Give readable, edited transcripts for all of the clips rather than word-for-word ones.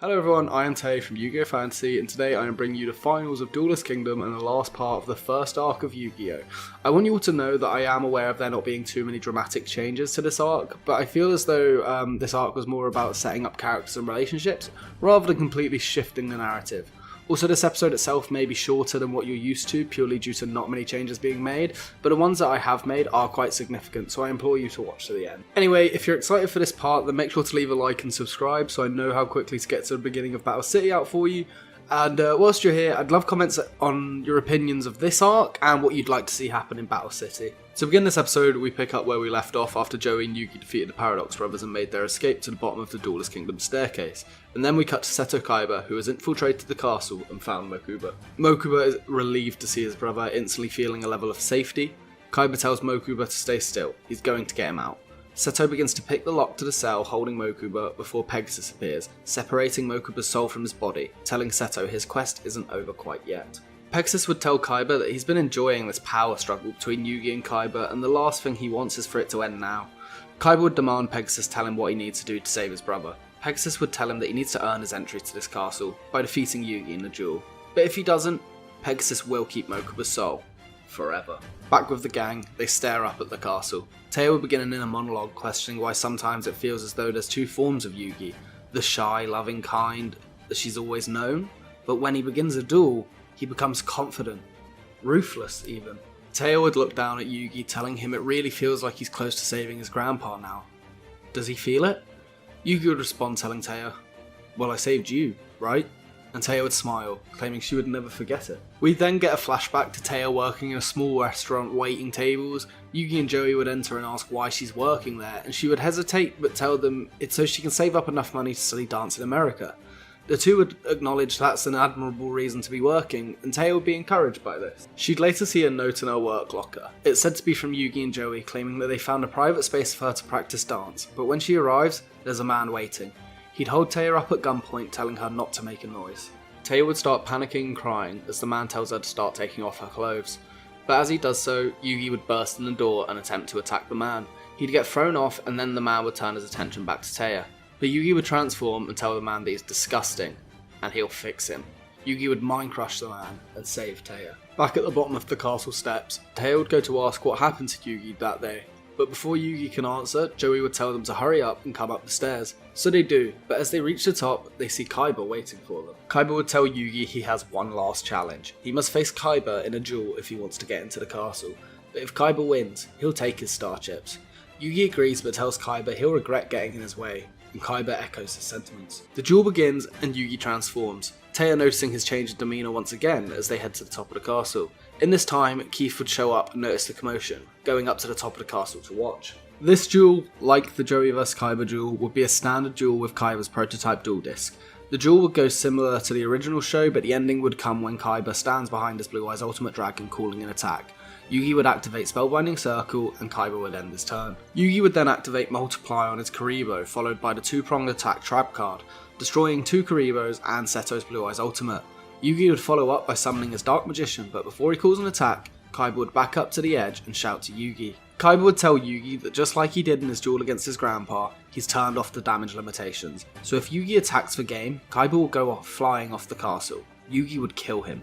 Hello everyone, I am Tay from Yu-Gi-Oh! Fantasy, and today I am bringing you the finals of Duelist Kingdom and the last part of the first arc of Yu-Gi-Oh! I want you all to know that I am aware of there not being too many dramatic changes to this arc, but I feel as though this arc was more about setting up characters and relationships, rather than completely shifting the narrative. Also, this episode itself may be shorter than what you're used to, purely due to not many changes being made, but the ones that I have made are quite significant, so I implore you to watch to the end. Anyway, if you're excited for this part, then make sure to leave a like and subscribe so I know how quickly to get to the beginning of Battle City out for you. And whilst you're here, I'd love comments on your opinions of this arc and what you'd like to see happen in Battle City. To begin this episode, we pick up where we left off after Joey and Yugi defeated the Paradox Brothers and made their escape to the bottom of the Duelist Kingdom staircase. And then we cut to Seto Kaiba, who has infiltrated the castle and found Mokuba. Mokuba is relieved to see his brother, instantly feeling a level of safety. Kaiba tells Mokuba to stay still, he's going to get him out. Seto begins to pick the lock to the cell holding Mokuba before Pegasus appears, separating Mokuba's soul from his body, telling Seto his quest isn't over quite yet. Pegasus would tell Kaiba that he's been enjoying this power struggle between Yugi and Kaiba, and the last thing he wants is for it to end now. Kaiba would demand Pegasus tell him what he needs to do to save his brother. Pegasus would tell him that he needs to earn his entry to this castle by defeating Yugi in the duel. But if he doesn't, Pegasus will keep Mokuba's soul. Forever. Back with the gang, they stare up at the castle. Teo would begin an inner monologue questioning why sometimes it feels as though there's two forms of Yugi. The shy, loving kind that she's always known, but when he begins a duel, he becomes confident. Ruthless, even. Teo would look down at Yugi, telling him it really feels like he's close to saving his grandpa now. Does he feel it? Yugi would respond telling Teo, "Well, I saved you, right?" And Teo would smile, claiming she would never forget it. We'd then get a flashback to Teo working in a small restaurant waiting tables. Yugi and Joey would enter and ask why she's working there, and she would hesitate but tell them it's so she can save up enough money to study dance in America. The two would acknowledge that's an admirable reason to be working, and Teo would be encouraged by this. She'd later see a note in her work locker. It's said to be from Yugi and Joey, claiming that they found a private space for her to practice dance, but when she arrives, there's a man waiting. He'd hold Teo up at gunpoint, telling her not to make a noise. Teo would start panicking and crying as the man tells her to start taking off her clothes. But as he does so, Yugi would burst in the door and attempt to attack the man. He'd get thrown off, and then the man would turn his attention back to Teo. But Yugi would transform and tell the man that he's disgusting, and he'll fix him. Yugi would mind crush the man and save Teo. Back at the bottom of the castle steps, Teo would go to ask what happened to Yugi that day. But before Yugi can answer, Joey would tell them to hurry up and come up the stairs. So they do, but as they reach the top, they see Kaiba waiting for them. Kaiba would tell Yugi he has one last challenge. He must face Kaiba in a duel if he wants to get into the castle. But if Kaiba wins, he'll take his star chips. Yugi agrees but tells Kaiba he'll regret getting in his way, and Kaiba echoes his sentiments. The duel begins and Yugi transforms, Teo noticing his change in demeanour once again as they head to the top of the castle. In this time, Keith would show up and notice the commotion, going up to the top of the castle to watch. This duel, like the Joey vs Kaiba duel, would be a standard duel with Kaiba's prototype duel disc. The duel would go similar to the original show, but the ending would come when Kaiba stands behind his Blue Eyes Ultimate Dragon calling an attack. Yugi would activate Spellbinding Circle and Kaiba would end his turn. Yugi would then activate Multiply on his Karibo, followed by the two-pronged attack trap card, destroying two Karibos and Seto's Blue Eyes Ultimate. Yugi would follow up by summoning his Dark Magician, but before he calls an attack, Kaiba would back up to the edge and shout to Yugi. Kaiba would tell Yugi that just like he did in his duel against his grandpa, he's turned off the damage limitations. So if Yugi attacks for game, Kaiba will go off flying off the castle. Yugi would kill him.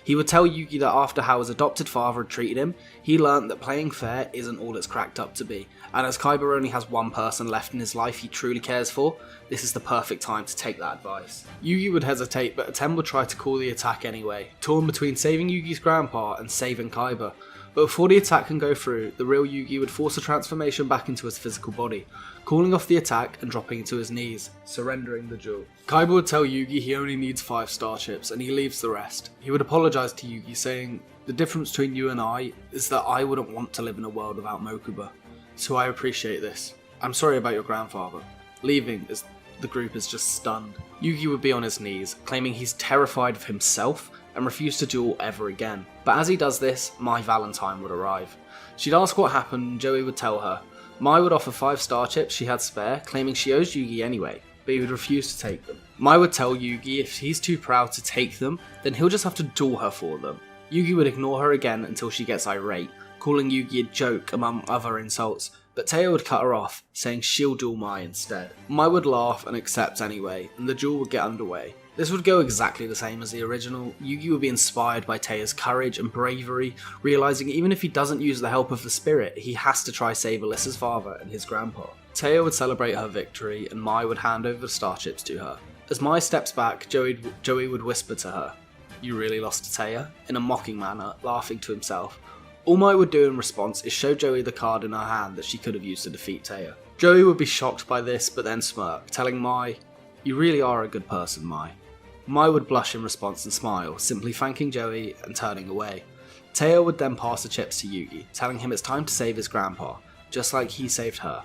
He would tell Yugi that after how his adopted father had treated him, he learnt that playing fair isn't all it's cracked up to be, and as Kaiba only has one person left in his life he truly cares for, this is the perfect time to take that advice. Yugi would hesitate, but Atem would try to call the attack anyway, torn between saving Yugi's grandpa and saving Kaiba. But before the attack can go through, the real Yugi would force a transformation back into his physical body, calling off the attack and dropping to his knees, surrendering the duel. Kaiba would tell Yugi he only needs 5 star chips and he leaves the rest. He would apologise to Yugi, saying, "The difference between you and I is that I wouldn't want to live in a world without Mokuba. So I appreciate this. I'm sorry about your grandfather." Leaving as the group is just stunned. Yugi would be on his knees, claiming he's terrified of himself and refuse to duel ever again. But as he does this, Mai Valentine would arrive. She'd ask what happened and Joey would tell her. Mai would offer 5 star chips she had spare, claiming she owes Yugi anyway, but he would refuse to take them. Mai would tell Yugi if he's too proud to take them, then he'll just have to duel her for them. Yugi would ignore her again until she gets irate, calling Yugi a joke among other insults, but Taya would cut her off, saying she'll duel Mai instead. Mai would laugh and accept anyway, and the duel would get underway. This would go exactly the same as the original. Yugi would be inspired by Taya's courage and bravery, realising even if he doesn't use the help of the spirit, he has to try save Alyssa's father and his grandpa. Taya would celebrate her victory, and Mai would hand over the starships to her. As Mai steps back, Joey would whisper to her, "You really lost to Taya?" in a mocking manner, laughing to himself. All Mai would do in response is show Joey the card in her hand that she could have used to defeat Taya. Joey would be shocked by this, but then smirk, telling Mai, "You really are a good person, Mai." Mai would blush in response and smile, simply thanking Joey and turning away. Taya would then pass the chips to Yugi, telling him it's time to save his grandpa, just like he saved her.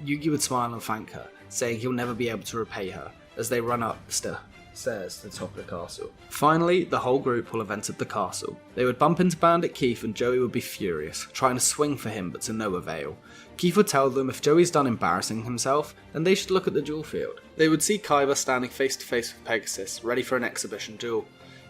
Yugi would smile and thank her, saying he'll never be able to repay her, as they run up the stairs to the top of the castle. Finally, the whole group will have entered the castle. They would bump into Bandit Keith and Joey would be furious, trying to swing for him but to no avail. Keith would tell them if Joey's done embarrassing himself, then they should look at the duel field. They would see Kaiba standing face to face with Pegasus, ready for an exhibition duel.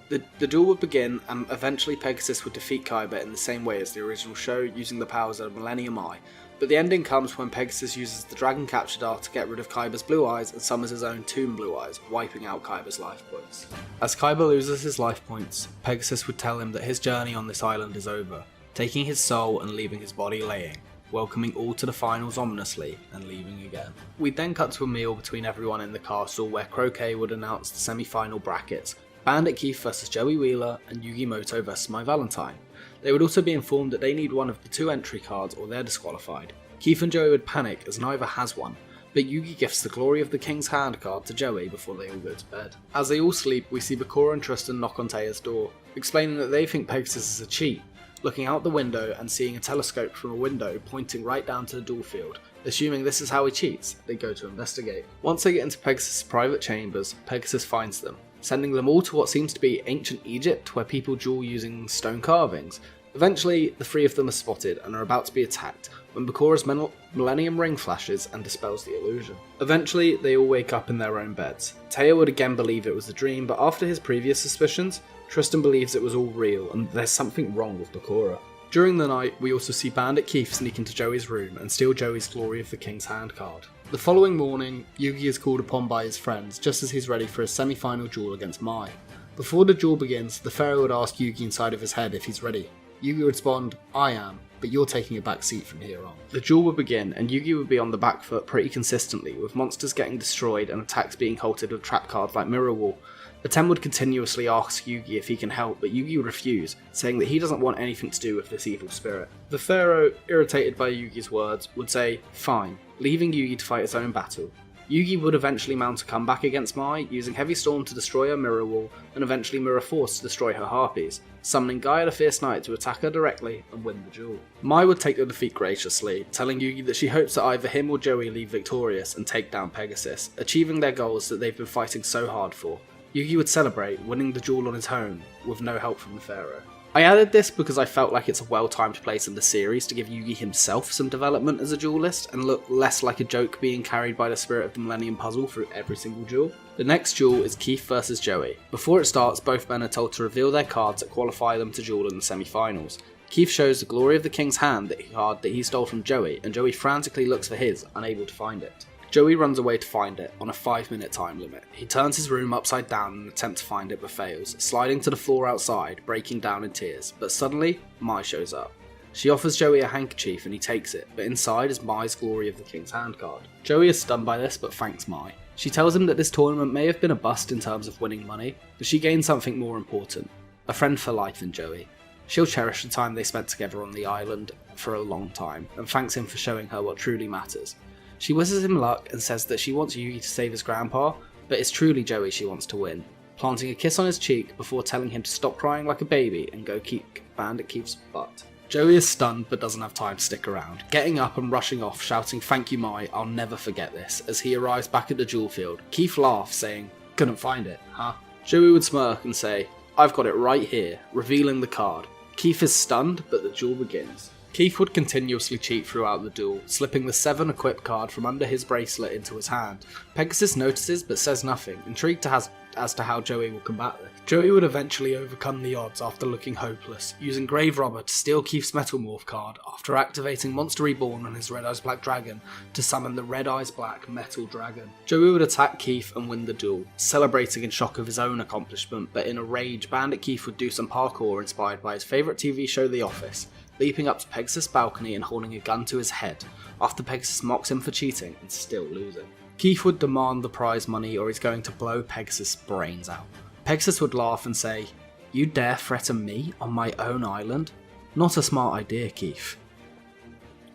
The duel would begin, and eventually Pegasus would defeat Kaiba in the same way as the original show, using the powers of Millennium Eye. But the ending comes when Pegasus uses the Dragon Capture Dart to get rid of Kaiba's blue eyes and summons his own Tomb Blue Eyes, wiping out Kaiba's life points. As Kaiba loses his life points, Pegasus would tell him that his journey on this island is over, taking his soul and leaving his body laying, welcoming all to the finals ominously, and leaving again. We'd then cut to a meal between everyone in the castle where Croquet would announce the semi-final brackets, Bandit Keith vs Joey Wheeler and Yugi Muto vs My Valentine. They would also be informed that they need one of the 2 entry cards or they're disqualified. Keith and Joey would panic as neither has one, but Yugi gifts the Glory of the King's Hand card to Joey before they all go to bed. As they all sleep, we see Bakura and Tristan knock on Taya's door, explaining that they think Pegasus is a cheat, looking out the window and seeing a telescope from a window pointing right down to the duel field. Assuming this is how he cheats, they go to investigate. Once they get into Pegasus' private chambers, Pegasus finds them, sending them all to what seems to be ancient Egypt, where people duel using stone carvings. Eventually, the 3 of them are spotted and are about to be attacked, when Bakura's Millennium Ring flashes and dispels the illusion. Eventually, they all wake up in their own beds. Taya would again believe it was a dream, but after his previous suspicions, Tristan believes it was all real and there's something wrong with Bakura. During the night, we also see Bandit Keith sneak into Joey's room and steal Joey's Glory of the King's Hand card. The following morning, Yugi is called upon by his friends just as he's ready for his semi-final duel against Mai. Before the duel begins, the Pharaoh would ask Yugi inside of his head if he's ready. Yugi would respond, "I am, but you're taking a back seat from here on." The duel would begin, and Yugi would be on the back foot pretty consistently, with monsters getting destroyed and attacks being halted with trap cards like Mirror Wall. The Ten would continuously ask Yugi if he can help, but Yugi would refuse, saying that he doesn't want anything to do with this evil spirit. The Pharaoh, irritated by Yugi's words, would say, "Fine," leaving Yugi to fight his own battle. Yugi would eventually mount a comeback against Mai, using Heavy Storm to destroy her Mirror Wall, and eventually Mirror Force to destroy her Harpies, summoning Gaia the Fierce Knight to attack her directly and win the duel. Mai would take the defeat graciously, telling Yugi that she hopes that either him or Joey leave victorious and take down Pegasus, achieving their goals that they've been fighting so hard for. Yugi would celebrate, winning the duel on his own, with no help from the Pharaoh. I added this because I felt like it's a well-timed place in the series to give Yugi himself some development as a duelist and look less like a joke being carried by the spirit of the Millennium Puzzle through every single duel. The next duel is Keith vs Joey. Before it starts, both men are told to reveal their cards that qualify them to duel in the semi-finals. Keith shows the Glory of the King's Hand card that he stole from Joey, and Joey frantically looks for his, unable to find it. Joey runs away to find it, on a 5-minute time limit. He turns his room upside down in an attempt to find it but fails, sliding to the floor outside, breaking down in tears, but suddenly, Mai shows up. She offers Joey a handkerchief and he takes it, but inside is Mai's Glory of the King's Hand card. Joey is stunned by this but thanks Mai. She tells him that this tournament may have been a bust in terms of winning money, but she gained something more important, a friend for life in Joey. She'll cherish the time they spent together on the island for a long time, and thanks him for showing her what truly matters. She wishes him luck and says that she wants Yugi to save his grandpa, but it's truly Joey she wants to win, planting a kiss on his cheek before telling him to stop crying like a baby and go kick Bandit Keith's butt. Joey is stunned but doesn't have time to stick around, getting up and rushing off, shouting "Thank you Mai, I'll never forget this," as he arrives back at the duel field. Keith laughs, saying, "Couldn't find it, huh?" Joey would smirk and say, "I've got it right here," revealing the card. Keith is stunned, but the duel begins. Keith would continuously cheat throughout the duel, slipping the 7 equip card from under his bracelet into his hand. Pegasus notices but says nothing, intrigued as to how Joey will combat this. Joey would eventually overcome the odds after looking hopeless, using Grave Robber to steal Keith's Metal Morph card after activating Monster Reborn on his Red Eyes Black Dragon to summon the Red Eyes Black Metal Dragon. Joey would attack Keith and win the duel, celebrating in shock of his own accomplishment, but in a rage, Bandit Keith would do some parkour inspired by his favourite TV show The Office, leaping up to Pegasus' balcony and holding a gun to his head, after Pegasus mocks him for cheating and still losing. Keith would demand the prize money or he's going to blow Pegasus' brains out. Pegasus would laugh and say, "You dare threaten me on my own island? Not a smart idea, Keith."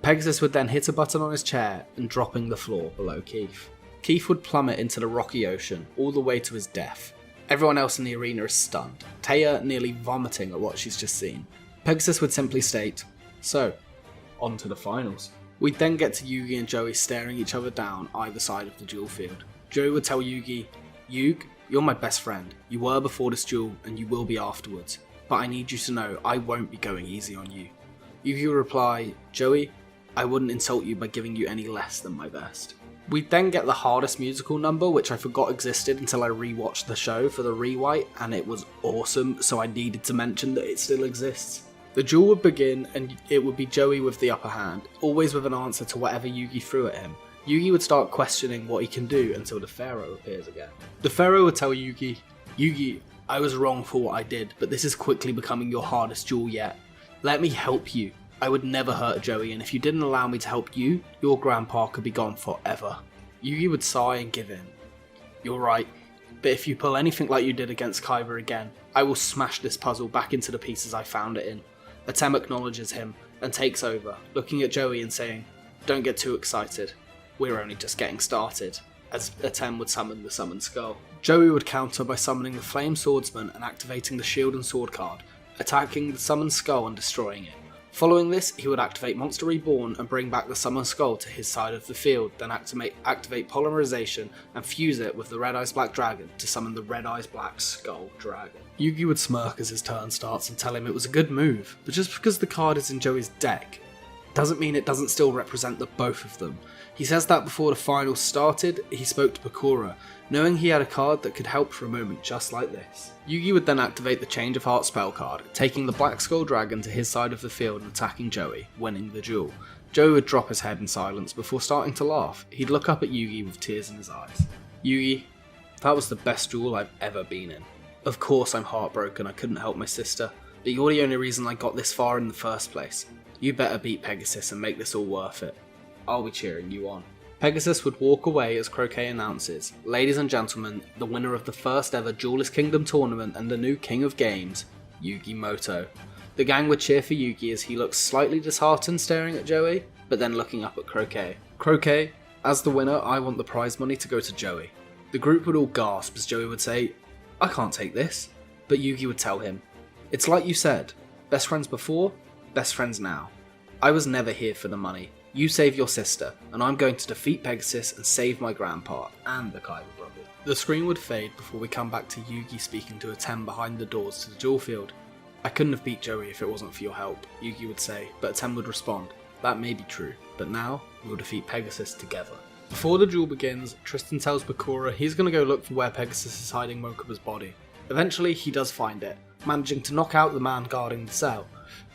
Pegasus would then hit a button on his chair and dropping the floor below Keith. Keith would plummet into the rocky ocean, all the way to his death. Everyone else in the arena is stunned, Taya nearly vomiting at what she's just seen. Pegasus would simply state, "So, on to the finals." We'd then get to Yugi and Joey staring each other down either side of the duel field. Joey would tell Yugi, "Yug, you're my best friend. You were before this duel and you will be afterwards. But I need you to know I won't be going easy on you." Yugi would reply, "Joey, I wouldn't insult you by giving you any less than my best." We'd then get the hardest musical number, which I forgot existed until I rewatched the show for the rewrite, and it was awesome, so I needed to mention that it still exists. The duel would begin and it would be Joey with the upper hand, always with an answer to whatever Yugi threw at him. Yugi would start questioning what he can do until the Pharaoh appears again. The Pharaoh would tell Yugi, "Yugi, I was wrong for what I did, but this is quickly becoming your hardest duel yet. Let me help you. I would never hurt Joey, and if you didn't allow me to help you, your grandpa could be gone forever." Yugi would sigh and give in. "You're right, but if you pull anything like you did against Kaiba again, I will smash this puzzle back into the pieces I found it in." Atem acknowledges him and takes over, looking at Joey and saying, "Don't get too excited. We're only just getting started," as Atem would summon the Summoned Skull. Joey would counter by summoning the Flame Swordsman and activating the Shield and Sword card, attacking the Summoned Skull and destroying it. Following this, he would activate Monster Reborn and bring back the Summoned Skull to his side of the field, then activate Polymerization and fuse it with the Red Eyes Black Dragon to summon the Red Eyes Black Skull Dragon. Yugi would smirk as his turn starts and tell him it was a good move, but just because the card is in Joey's deck doesn't mean it doesn't still represent the both of them. He says that before the finals started, he spoke to Bakura, knowing he had a card that could help for a moment just like this. Yugi would then activate the Change of Heart spell card, taking the Black Skull Dragon to his side of the field and attacking Joey, winning the duel. Joey would drop his head in silence before starting to laugh. He'd look up at Yugi with tears in his eyes. "Yugi, that was the best duel I've ever been in. Of course I'm heartbroken I couldn't help my sister, but you're the only reason I got this far in the first place. You better beat Pegasus and make this all worth it. I'll be cheering you on." Pegasus would walk away as Croquet announces, "Ladies and gentlemen, the winner of the first ever Duelist Kingdom tournament and the new King of Games, Yugi Moto." The gang would cheer for Yugi as he looks slightly disheartened staring at Joey, but then looking up at Croquet. "Croquet, as the winner, I want the prize money to go to Joey." The group would all gasp as Joey would say, "I can't take this," but Yugi would tell him, "It's like you said, best friends before, best friends now. I was never here for the money. You save your sister, and I'm going to defeat Pegasus and save my grandpa and the Kaiba brothers." The screen would fade before we come back to Yugi speaking to Atem behind the doors to the duel field. "I couldn't have beat Joey if it wasn't for your help," Yugi would say, but Atem would respond, "That may be true, but now we'll defeat Pegasus together." Before the duel begins, Tristan tells Bakura he's going to go look for where Pegasus is hiding Mokuba's body. Eventually he does find it, managing to knock out the man guarding the cell,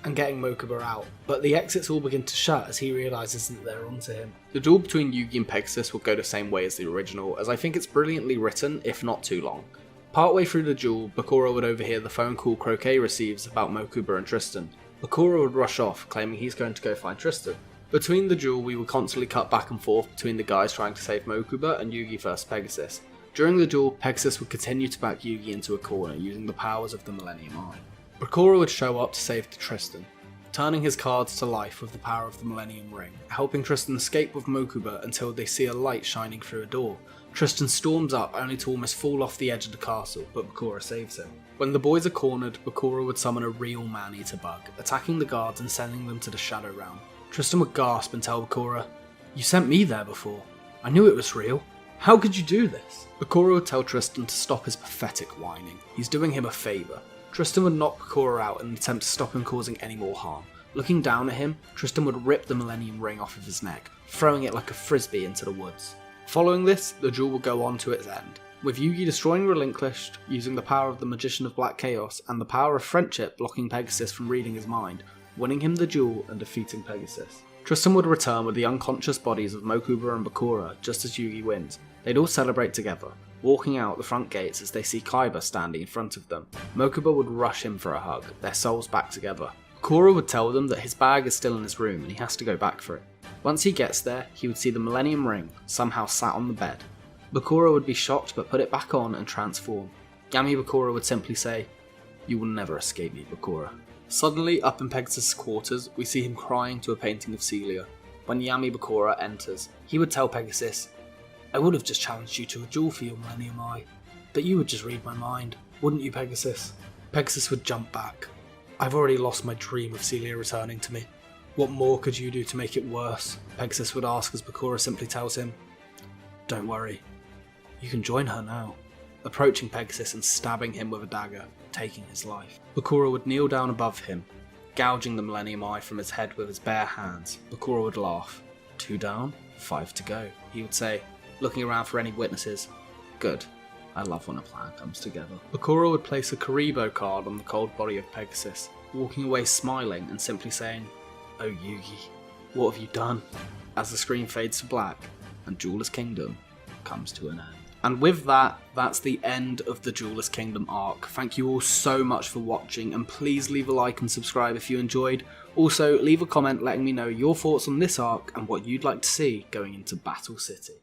and getting Mokuba out, but the exits all begin to shut as he realises that they're onto him. The duel between Yugi and Pegasus will go the same way as the original, as I think it's brilliantly written, if not too long. Partway through the duel, Bakura would overhear the phone call Croquet receives about Mokuba and Tristan. Bakura would rush off, claiming he's going to go find Tristan. Between the duel, we would constantly cut back and forth between the guys trying to save Mokuba and Yugi vs Pegasus. During the duel, Pegasus would continue to back Yugi into a corner using the powers of the Millennium Eye. Bakura would show up to save Tristan, turning his cards to life with the power of the Millennium Ring, helping Tristan escape with Mokuba until they see a light shining through a door. Tristan storms up only to almost fall off the edge of the castle, but Bakura saves him. When the boys are cornered, Bakura would summon a real man-eater bug, attacking the guards and sending them to the Shadow Realm. Tristan would gasp and tell Bakura, "You sent me there before. I knew it was real. How could you do this?" Bakura would tell Tristan to stop his pathetic whining. He's doing him a favour. Tristan would knock Bakura out in an attempt to stop him causing any more harm, Looking down at him, Tristan would rip the Millennium Ring off of his neck, throwing it like a frisbee into the woods. Following this, the duel would go on to its end, with Yugi destroying Relinquished, using the power of the Magician of Black Chaos and the power of Friendship blocking Pegasus from reading his mind, winning him the duel and defeating Pegasus. Tristan would return with the unconscious bodies of Mokuba and Bakura just as Yugi wins. They'd all celebrate together, walking out the front gates as they see Kaiba standing in front of them. Mokuba would rush him for a hug, their souls back together. Bakura would tell them that his bag is still in his room and he has to go back for it. Once he gets there, he would see the Millennium Ring somehow sat on the bed. Bakura would be shocked but put it back on and transform. Yami Bakura would simply say, "You will never escape me, Bakura." Suddenly, up in Pegasus' quarters, we see him crying to a painting of Celia. When Yami Bakura enters, he would tell Pegasus, "I would have just challenged you to a duel for your Millennium Eye, but you would just read my mind, wouldn't you, Pegasus?" Pegasus would jump back. "I've already lost my dream of Celia returning to me. What more could you do to make it worse?" Pegasus would ask as Bakura simply tells him, "Don't worry, you can join her now," approaching Pegasus and stabbing him with a dagger, taking his life. Bakura would kneel down above him, gouging the Millennium Eye from his head with his bare hands. Bakura would laugh. "2 down, 5 to go," he would say, looking around for any witnesses. "Good. I love when a plan comes together." Bakura would place a Karibo card on the cold body of Pegasus, walking away smiling and simply saying, "Oh Yugi, what have you done?" as the screen fades to black and Duelist Kingdom comes to an end. And with that, that's the end of the Duelist Kingdom arc. Thank you all so much for watching, and please leave a like and subscribe if you enjoyed. Also, leave a comment letting me know your thoughts on this arc and what you'd like to see going into Battle City.